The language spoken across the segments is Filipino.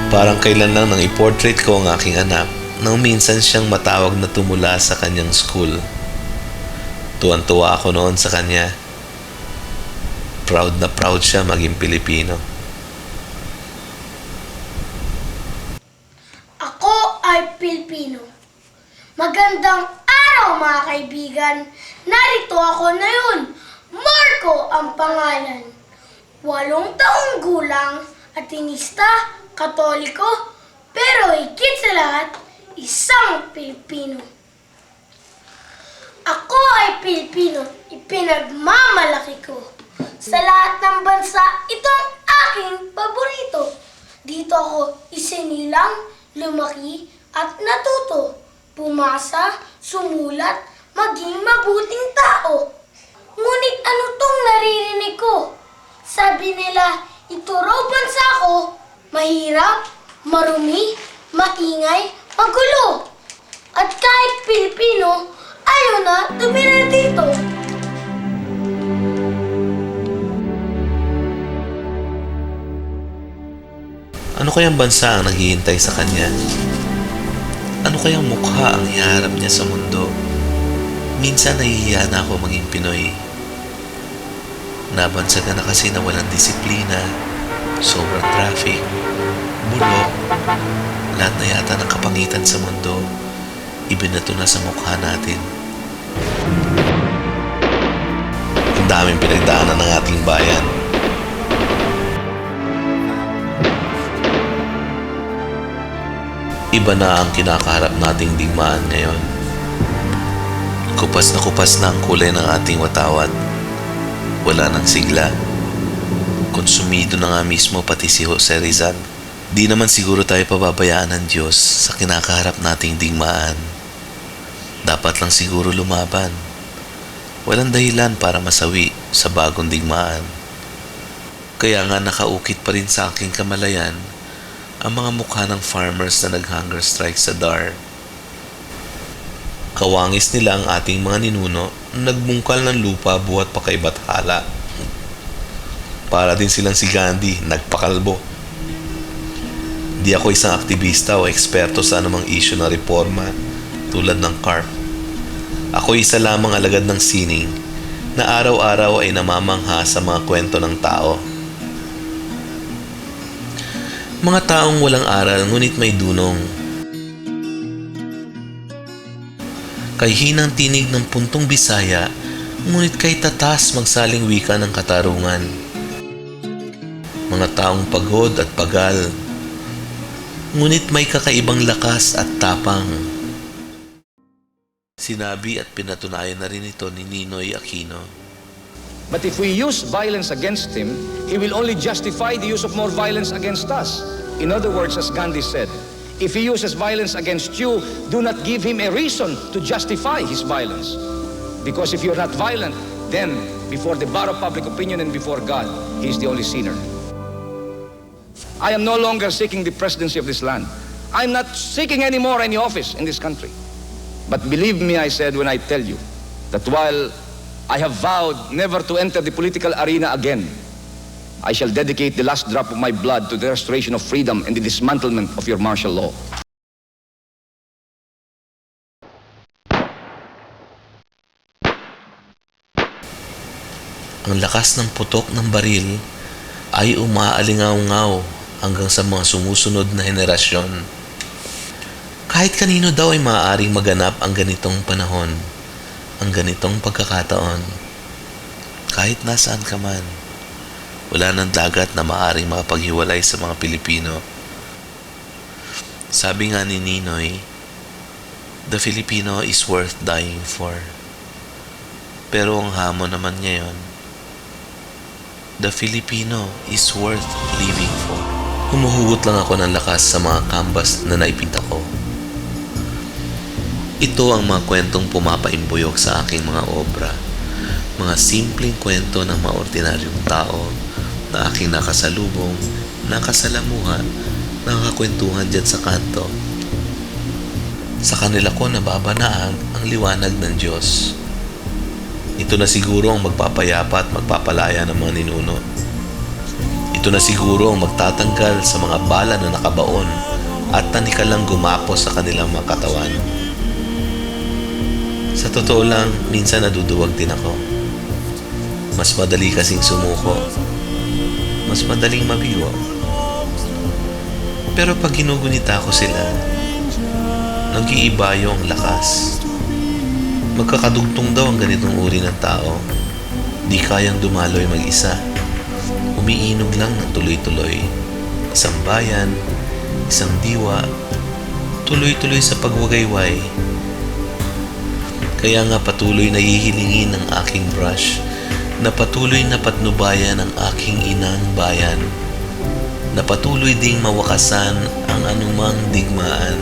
Parang kailan lang nang i-portrait ko ang aking anak nang minsan siyang matawag na tumula sa kanyang school. Tuwan-tuwa ako noon sa kanya. Proud na proud siya maging Pilipino. Ako ay Pilipino. Magandang araw mga kaibigan. Narito ako ngayon. Marco ang pangalan. 8 taong gulang, atinista, katoliko, pero higit sa lahat, isang Pilipino. Ako ay Pilipino, ipinagmamalaki ko. Sa lahat ng bansa, ito ang aking paborito. Dito ako isinilang, lumaki at natuto. Pumasa, sumulat, maging mabuting tao. Ngunit ano tong naririnig ko? Sabi nila, ito raw bansa ko, mahirap, marumi, maingay, magulo. At kahit Pilipino, ayaw na tumira dito. Ano kayang bansa ang naghihintay sa kanya? Ano kayang mukha ang iharap niya sa mundo? Minsan nahihiya na ako maging Pinoy. Nabansagan na kasi na walang disiplina, sobrang traffic, bulok, lahat na yata ng kapangitan sa mundo, ibinato na sa mukha natin. Ang daming pinagdaanan ng ating bayan. Iba na ang kinakaharap nating digmaan ngayon. Kupas na ang kulay ng ating watawat. Wala nang sigla. Konsumido na nga mismo pati si Jose Rizal. Di naman siguro tayo pababayaan ng Diyos sa kinakaharap nating digmaan. Dapat lang siguro lumaban. Walang dahilan para masawi sa bagong digmaan. Kaya nga nakaukit pa rin sa aking kamalayan ang mga mukha ng farmers na nag-hunger strike sa Dar. Kawangis nila ang ating mga ninuno na nagbungkal ng lupa buhat pa kay Bathala. Para din silang si Gandhi, nagpakalbo. Di ako isang aktivista o eksperto sa anumang issue ng reforma tulad ng CARP. Ako isa lamang alagad ng sining na araw-araw ay namamangha sa mga kwento ng tao. Mga taong walang aral ngunit may dunong. Kay hinang tinig ng puntong Bisaya, ngunit kay tatas magsaling wika ng katarungan. Mga taong pagod at pagal, ngunit may kakaibang lakas at tapang. Sinabi at pinatunayan na rin ito ni Ninoy Aquino. But if we use violence against him, he will only justify the use of more violence against us. In other words, as Gandhi said, if he uses violence against you, do not give him a reason to justify his violence. Because if you're not violent, then before the bar of public opinion and before God, he is the only sinner. I am no longer seeking the presidency of this land. I'm not seeking anymore any office in this country. But believe me, I said, when I tell you that while I have vowed never to enter the political arena again, I shall dedicate the last drop of my blood to the restoration of freedom and the dismantlement of your martial law. Ang lakas ng putok ng baril ay umaalingaw-ngaw hanggang sa mga sumusunod na henerasyon. Kahit kanino daw ay maaaring maganap ang ganitong panahon, ang ganitong pagkakataon. Kahit nasaan ka man, wala ng dagat na maaaring makapaghiwalay sa mga Pilipino. Sabi nga ni Ninoy, the Filipino is worth dying for. Pero ang hamon naman ngayon, the Filipino is worth living for. Humuhugot lang ako ng lakas sa mga canvas na naipinta ko. Ito ang mga kwentong pumapaimbuyok sa aking mga obra. Mga simpleng kwento ng mga ordinaryong tao na aking nakasalubong, nakasalamuha, nakakwentuhan dyan sa kanto. Sa kanila ko nababanaag ang liwanag ng Diyos. Ito na siguro ang magpapayapa at magpapalaya ng mga ninuno. Ito na siguro ang magtatanggal sa mga bala na nakabaon at tanikalang gumapos sa kanilang mga katawan. Sa totoo lang, minsan naduduwag din ako. Mas madali kasing sumuko. Mas madaling mabigo. Pero pag ginugunita ko sila, nag-iiba yung lakas. Magkakadugtong daw ang ganitong uri ng tao. Di kayang dumaloy mag-isa. Umiinog lang ng tuloy-tuloy. Isang bayan, isang diwa, tuloy-tuloy sa pagwagayway. Kaya nga patuloy na hihilingin ng aking brush na patuloy na patnubayan ang aking inang bayan, na patuloy ding mawakasan ang anumang digmaan.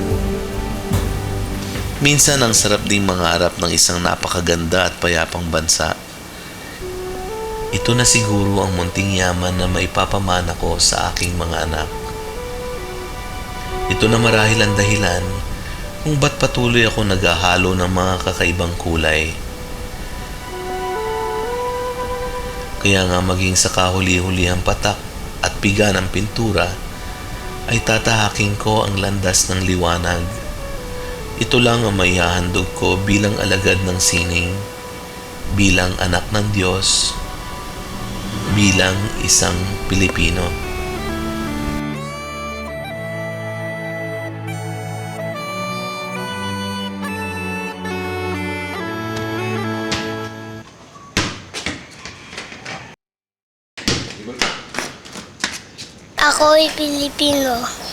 Minsan ang sarap ding mangarap ng isang napakaganda at payapang bansa. Ito na siguro ang munting yaman na maipapamana ko sa aking mga anak. Ito na marahil ang dahilan kung ba't patuloy ako naghahalo ng mga kakaibang kulay. Kaya nga maging sa kahuli-hulihang patak at piga ng pintura ay tatahaking ko ang landas ng liwanag. Ito lang ang maihahandog ko bilang alagad ng sining, bilang anak ng Diyos, bilang isang Pilipino. Ako'y Pilipino.